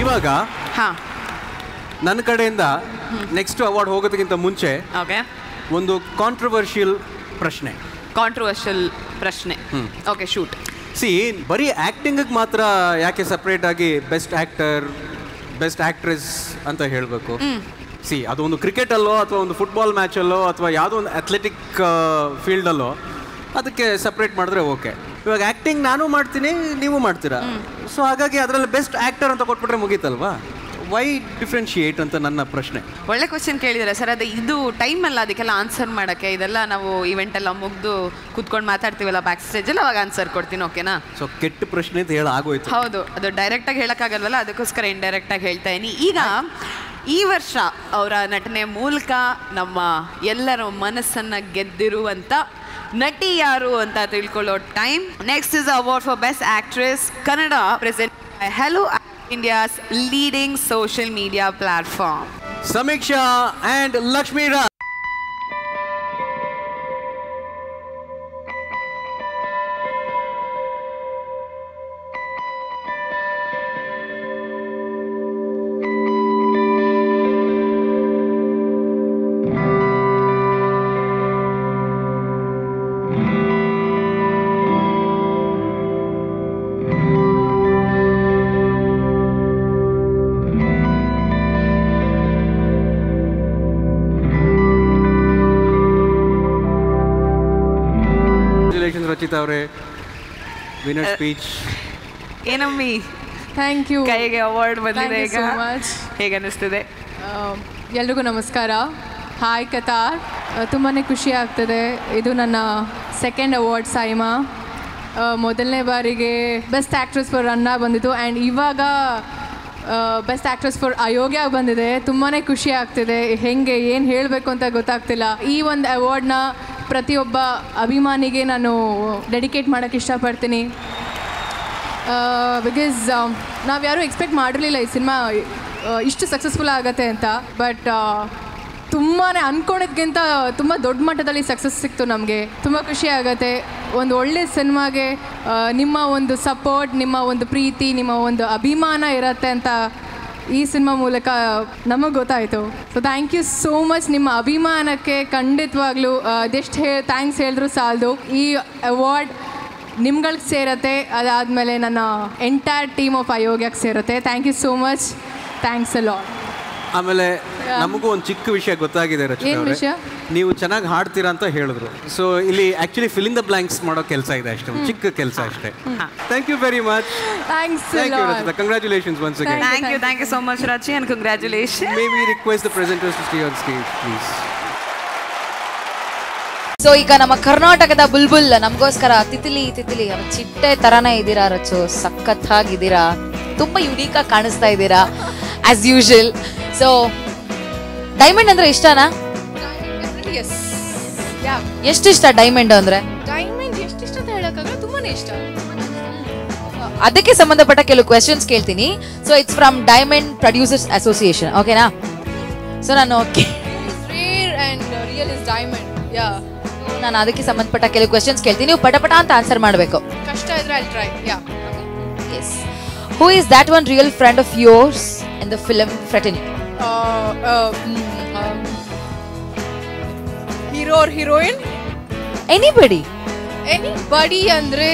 ಇವಾಗ ಹಾ ನನ್ನ ಕಡೆಯಿಂದ ನೆಕ್ಸ್ಟ್ ಅವಾರ್ಡ್ ಹೋಗೋದಕ್ಕಿಂತ ಮುಂಚೆ ಓಕೆ ಒಂದು ಕಾಂಟ್ರವರ್ಷಿಯಲ್ ಪ್ರಶ್ನೆ. Okay shoot. ಸಿ ಬರೀ ಆ್ಯಕ್ಟಿಂಗಿಗೆ ಮಾತ್ರ ಯಾಕೆ ಸಪ್ರೇಟಾಗಿ ಬೆಸ್ಟ್ ಆ್ಯಕ್ಟರ್ ಬೆಸ್ಟ್ ಆ್ಯಕ್ಟ್ರೆಸ್ ಅಂತ ಹೇಳಬೇಕು? ಸಿ ಅದೊಂದು ಕ್ರಿಕೆಟಲ್ಲೋ ಅಥವಾ ಒಂದು ಫುಟ್ಬಾಲ್ ಮ್ಯಾಚಲ್ಲೋ ಅಥವಾ ಯಾವುದೋ ಒಂದು ಅಥ್ಲೆಟಿಕ್ ಫೀಲ್ಡಲ್ಲೋ ಅದಕ್ಕೆ ಸಪ್ರೇಟ್ ಮಾಡಿದ್ರೆ ಓಕೆ. ಇವಾಗ ಆ್ಯಕ್ಟಿಂಗ್ ನಾನು ಮಾಡ್ತೀನಿ, ನೀವು ಮಾಡ್ತೀರಾ, ಸೊ ಹಾಗಾಗಿ ಅದರಲ್ಲಿ ಬೆಸ್ಟ್ ಆ್ಯಕ್ಟರ್ ಅಂತ ಕೊಟ್ಬಿಟ್ರೆ ಮುಗೀತಲ್ವಾ? ವೈ ಡಿಫ್ರೆನ್ಶಿಯೇಟ್ ಅಂತ ನನ್ನ ಪ್ರಶ್ನೆ. ಒಳ್ಳೆ ಕ್ವಶನ್ ಕೇಳಿದ್ದಾರೆ ಸರ್. ಅದು ಇದು ಟೈಮ್ ಅಲ್ಲ ಅದಕ್ಕೆಲ್ಲ ಆನ್ಸರ್ ಮಾಡೋಕ್ಕೆ. ಇದೆಲ್ಲ ನಾವು ಇವೆಂಟ್ ಎಲ್ಲ ಮುಗಿದು ಕೂತ್ಕೊಂಡು ಮಾತಾಡ್ತೀವಲ್ಲ ಬ್ಯಾಕ್ ಸ್ಟೇಜಲ್ಲಿ, ಅವಾಗ ಆನ್ಸರ್ ಕೊಡ್ತೀನಿ. ಓಕೆನಾ? ಸೊ ಕೆಟ್ಟ ಪ್ರಶ್ನೆ ಅಂತ ಹೇಳಿ ಆಗೋಯ್ತು. ಹೌದು, ಅದು ಡೈರೆಕ್ಟಾಗಿ ಹೇಳೋಕ್ಕಾಗಲ್ವಲ್ಲ, ಅದಕ್ಕೋಸ್ಕರ ಇಂಡೈರೆಕ್ಟಾಗಿ ಹೇಳ್ತಾ ಇದ್ದೀನಿ. ಈಗ ಈ ವರ್ಷ ಅವರ ನಟನೆ ಮೂಲಕ ನಮ್ಮ ಎಲ್ಲರ ಮನಸ್ಸನ್ನು ಗೆದ್ದಿರುವಂಥ ನಟಿ ಯಾರು ಅಂತ ತಿಳ್ಕೊಳ್ಳೋ time. Next is award for best actress Kannada present by hello India's leading social media platform. Samiksha and Lakshmi Raj. Rachita ಅವರೇ, ವಿನ್ನರ್ ಸ್ಪೀಚ್. ಏನಮ್ಮಿ, ಥ್ಯಾಂಕ್ ಯು. ಕೈಗೆ ಅವಾರ್ಡ್ ಬಂದಿದೆ ಈಗ, ಹೇಗೆ ಅನ್ನಿಸ್ತಿದೆ? ಎಲ್ರಿಗೂ ನಮಸ್ಕಾರ. ಹಾಯ್ ಕತಾರ್, ತುಂಬಾ ಖುಷಿ ಆಗ್ತದೆ. ಇದು ನನ್ನ ಸೆಕೆಂಡ್ ಅವಾರ್ಡ್ ಸೈಮಾ. ಮೊದಲನೇ ಬಾರಿಗೆ ಬೆಸ್ಟ್ ಆ್ಯಕ್ಟ್ರೆಸ್ ಫಾರ್ ರನ್ನ ಬಂದಿತ್ತು ಆ್ಯಂಡ್ ಇವಾಗ ಬೆಸ್ಟ್ ಆ್ಯಕ್ಟ್ರೆಸ್ ಫಾರ್ ಅಯೋಗ್ಯ ಬಂದಿದೆ. ತುಂಬಾ ಖುಷಿ ಆಗ್ತಿದೆ. ಹೇಗೆ ಏನು ಹೇಳಬೇಕು ಅಂತ ಗೊತ್ತಾಗ್ತಿಲ್ಲ. ಈ ಒಂದು ಅವಾರ್ಡ್ನ ಪ್ರತಿಯೊಬ್ಬ ಅಭಿಮಾನಿಗೆ ನಾನು ಡೆಡಿಕೇಟ್ ಮಾಡೋಕ್ಕೆ ಇಷ್ಟಪಡ್ತೀನಿ. ಬಿಕಾಸ್ ನಾವು ಯಾರೂ ಎಕ್ಸ್ಪೆಕ್ಟ್ ಮಾಡಿರಲಿಲ್ಲ ಈ ಸಿನಿಮಾ ಇಷ್ಟು ಸಕ್ಸಸ್ಫುಲ್ ಆಗುತ್ತೆ ಅಂತ. ಬಟ್ ತುಂಬಾ ಅಂದ್ಕೊಂಡಿದ್ಕಿಂತ ತುಂಬ ದೊಡ್ಡ ಮಟ್ಟದಲ್ಲಿ ಸಕ್ಸಸ್ ಸಿಕ್ತು ನಮಗೆ. ತುಂಬ ಖುಷಿ ಆಗುತ್ತೆ. ಒಂದು ಒಳ್ಳೆ ಸಿನಿಮಾಗೆ ನಿಮ್ಮ ಒಂದು ಸಪೋರ್ಟ್, ನಿಮ್ಮ ಒಂದು ಪ್ರೀತಿ, ನಿಮ್ಮ ಒಂದು ಅಭಿಮಾನ ಇರುತ್ತೆ ಅಂತ ಈ ಸಿನಿಮಾ ಮೂಲಕ ನಮಗೆ ಗೊತ್ತಾಯಿತು. So thank you so much. ನಿಮ್ಮ ಅಭಿಮಾನಕ್ಕೆ ಖಂಡಿತವಾಗ್ಲೂ ಅದೆಷ್ಟು ಥ್ಯಾಂಕ್ಸ್ ಹೇಳಿದ್ರು ಸಾಲದು. ಈ ಅವಾರ್ಡ್ ನಿಮ್ಗಳಿಗೆ ಸೇರುತ್ತೆ, ಅದಾದಮೇಲೆ ನನ್ನ ಎಂಟೈರ್ ಟೀಮ್ ಆಫ್ ಅಯೋಗ್ಯಕ್ಕೆ ಸೇರುತ್ತೆ. Thank you so much. Thanks a lot. ಆಮೇಲೆ ನಮಗೂ ಒಂದು ಚಿಕ್ಕ ವಿಷಯ ಗೊತ್ತಾಗಿದೆ ರಚಿತಾ ಅವರೇ, ನೀವು ಚೆನ್ನಾಗಿ ಹಾಡ್ತೀರಾ ಅಂತ ಹೇಳಿದ್ರು. ಸೊ ಇಲ್ಲಿ actually fill in the blanks ಮಾಡೋ ಕೆಲಸ ಇದೆ ಅಷ್ಟೇ, ಚಿಕ್ಕ ಕೆಲಸ ಅಷ್ಟೇ. Thank you very much. Thanks Rachita. Congratulations once again. Thank you so much Rachi and congratulation. May we request the presenters to stay on stage please. So ಈಗ ನಮ್ಮ ಕರ್ನಾಟಕದ ಬುಲ್ಬುಲ್ ನಮಗೋಸ್ಕರ ತಿತಿಲಿ ಚಿಟ್ಟೆ ತರಾನೇ ಇದ್ದೀರಾ ರಚು, ಸಖತ್ತಾಗಿದ್ದೀರಾ, ತುಂಬಾ ಯುನೀಕ್ ಆಗಿ ಕಾಣಿಸ್ತಾ ಇದ್ದೀರಾ ಆಸ್ ಯೂಶುವಲ್. ಸೊ ಡೈಮಂಡ್ ಅಂದ್ರೆ ಇಷ್ಟನಾ? ಎಷ್ಟು ಇಷ್ಟ ಡೈಮಂಡ್ ಅಂದ್ರೆ? ಡೈಮಂಡ್ ಎಷ್ಟು ಇಷ್ಟ ಅಂತ ಹೇಳಕ್ಕಾಗಲ್ಲ, ತುಂಬಾನೇ ಇಷ್ಟ. ಅದಕ್ಕೆ ಸಂಬಂಧಪಟ್ಟ ಕೆಲವು ಕ್ವೆಶನ್ಸ್ ಕೇಳ್ತೀನಿ. So it's from diamond producers association, ಓಕೆನಾ? ಸೊ ನಾನು ನಾನು ಅದಕ್ಕೆ ಸಂಬಂಧಪಟ್ಟ ಕೆಲವು ಕ್ವೆಶನ್ಸ್ ಕೇಳ್ತೀನಿ, ನೀವು ಪಟಪಟ ಅಂತ ಆನ್ಸರ್ ಮಾಡಬೇಕು. ಕಷ್ಟ ಇದ್ರೆ I try. Yes. Who is that one real friend of yours in the film Fraternity? Hero or heroine? Anybody ಅಂದ್ರೆ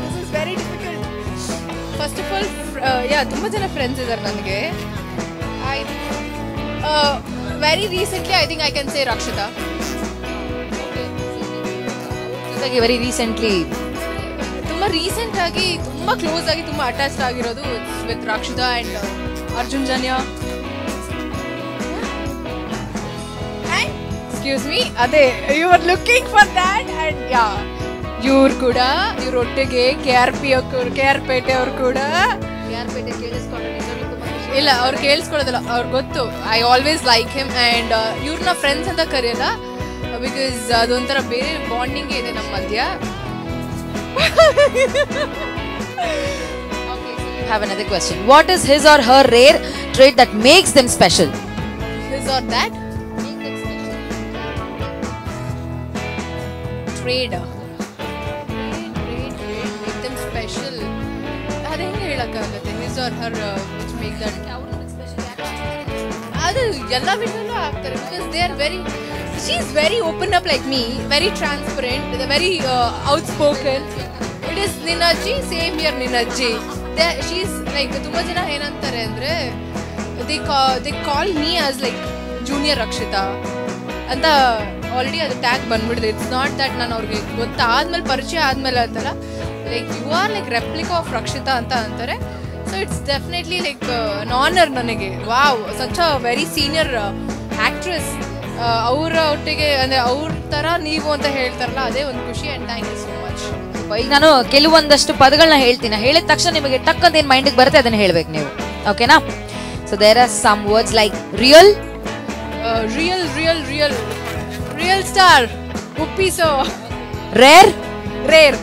this is very difficult. First of all, ತುಂಬಾ ಜನ ಫ್ರೆಂಡ್ಸ್ ಇದ್ದಾರೆ ನನಗೆ. Very recently I think I can say Rakshita. Very recently ತುಂಬ recent ಆಗಿ ತುಂಬ close ಆಗಿ ತುಂಬ ಅಟ್ಯಾಚ್ಡ್ ಆಗಿರೋದು with Rakshita and Arjun Janya. Excuse me, ಅದೇ you are looking for that. And ಇವ್ರು ಕೂಡ ಇವ್ರೊಟ್ಟಿಗೆ KR ಪೇಟೆ ಅವ್ರು ಕೂಡ ಇಲ್ಲ, ಅವ್ರು ಕೇಳಿಸ್ಕೊಳ್ಳೋದಿಲ್ಲ, ಅವ್ರಿಗೆ ಗೊತ್ತು I always like him. And ಇವ್ರನ್ನ ಫ್ರೆಂಡ್ಸ್ ಅಂತ ಕರೆಯಲ್ಲ, ಬಿಕಾಸ್ ಅದೊಂಥರ ಬೇರೆ ಬಾಂಡಿಂಗ್ ಇದೆ ನಮ್ಮ ಮಧ್ಯ. have another question. What is his or her rare trait that makes them special? His or that trait make them special. ಅದೇ ಹೇಳಕ್ಕಾಗತ್ತೆ. His are her which make that. ಅದು ಎಲ್ಲ ವಿಡಿಯೋಲ್ಲೂ ಆಗ್ತಾರೆ because they are very, she is very open up like me, very transparent, very outspoken. It is ನಿನ್ನಜ್ಜಿ, same year ನಿನ್ನಜ್ಜಿ. She is like, ತುಂಬ ಜನ ಏನಂತಾರೆ ಅಂದರೆ they call me as like junior Rakshita ಅಂತ ಆಲ್ರೆಡಿ ಅದು ಟ್ಯಾಗ್ ಬಂದ್ಬಿಡಿದೆ. ಇಟ್ಸ್ ನಾಟ್ ದಟ್ ನಾನು ಅವ್ರಿಗೆ ಗೊತ್ತಾದ್ಮೇಲೆ, ಪರಿಚಯ ಆದಮೇಲೆ ಅಂತಲ್ಲ, like you are like replica of Rakshita ಅಂತ ಅಂತಾರೆ. So it's definitely like an honour ನನಗೆ. Wow, such a very senior actress. ಅವರ ಒಟ್ಟಿಗೆ ಅಂದರೆ ಅವ್ರ ಥರ ನೀವು ಅಂತ ಹೇಳ್ತಾರಲ್ಲ, ಅದೇ ಒಂದು ಖುಷಿ. And thank you so much. ಈಗ ನಾನು ಕೆಲವೊಂದಷ್ಟು ಪದಗಳನ್ನ ಹೇಳ್ತೀನಿ, ಹೇಳಿದ ತಕ್ಷಣ ನಿಮಗೆ ಟಕ್ ಅಂತ ಏನು ಮೈಂಡಿಗೆ ಬರುತ್ತೆ ಅದನ್ನು ಹೇಳ್ಬೇಕು ನೀವು, ಓಕೆನಾ? So there are some words like real, real real real real star Uppi. So rare, rare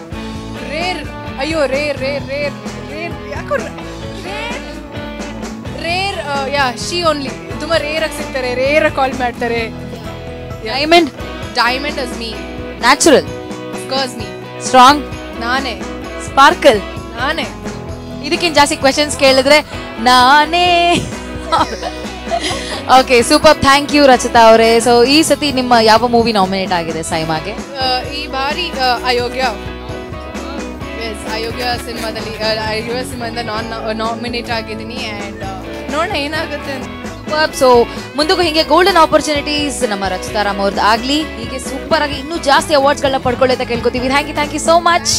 rare, ಅಯ್ಯೋ ರೇರ್ ರೇರ್ ರೇರ್ ರೇರ್, ಯಾಕೋ rare rare, yeah she only. ತುಂಬ ರೇರಾಗಿ ಸಿಗ್ತಾರೆ, ರೇರಾಗಿ ಕಾಲ್ ಮಾಡ್ತಾರೆ. Diamond, diamond is me. Natural, of course me. Strong, ನಾನೇ. Sparkle, ನಾನೇ. ಇದಕ್ಕಿಂತ ಜಾಸ್ತಿ ಕ್ವೆಶನ್ಸ್ ಕೇಳಿದ್ರೆ ನಾನೇ. Okay, super, thank you Rachita ಅವರೇ. ಸೊ ಈ ಸತಿ ನಿಮ್ಮ ಯಾವ ಮೂವಿ ನಾಮಿನೇಟ್ ಆಗಿದೆ ಸೈಮಾಗೆ? ಈ ಬಾರಿ ಅಯೋಗ್ಯ. ಎಸ್, ಅಯೋಗ್ಯ ಸಿನಿಮಾದಲ್ಲಿ, ಅಯೋಗ್ಯ ಸಿನಿಮಾದಿಂದ ನಾಮಿನೇಟ್ ಆಗಿದ್ದೀನಿ. ಆ್ಯಂಡ್ ನೋಡೋಣ ಏನಾಗುತ್ತೆ ಅಂತ. ಸೊ ಮುಂದಕ್ಕೂ ಹೀಗೆ ಗೋಲ್ಡನ್ ಆಪರ್ಚುನಿಟೀಸ್ ನಮ್ಮ ರಚಿತಾ ರಾಮ್ ಅವ್ರದ್ದು ಆಗಲಿ, ಹೀಗೆ ಸೂಪರ್ ಆಗಿ ಇನ್ನೂ ಜಾಸ್ತಿ ಅವಾರ್ಡ್ಸ್ಗಳನ್ನ ಪಡ್ಕೊಳ್ಳಿ ಅಂತ ಕೇಳ್ಕೊತೀವಿ. Thank you so much.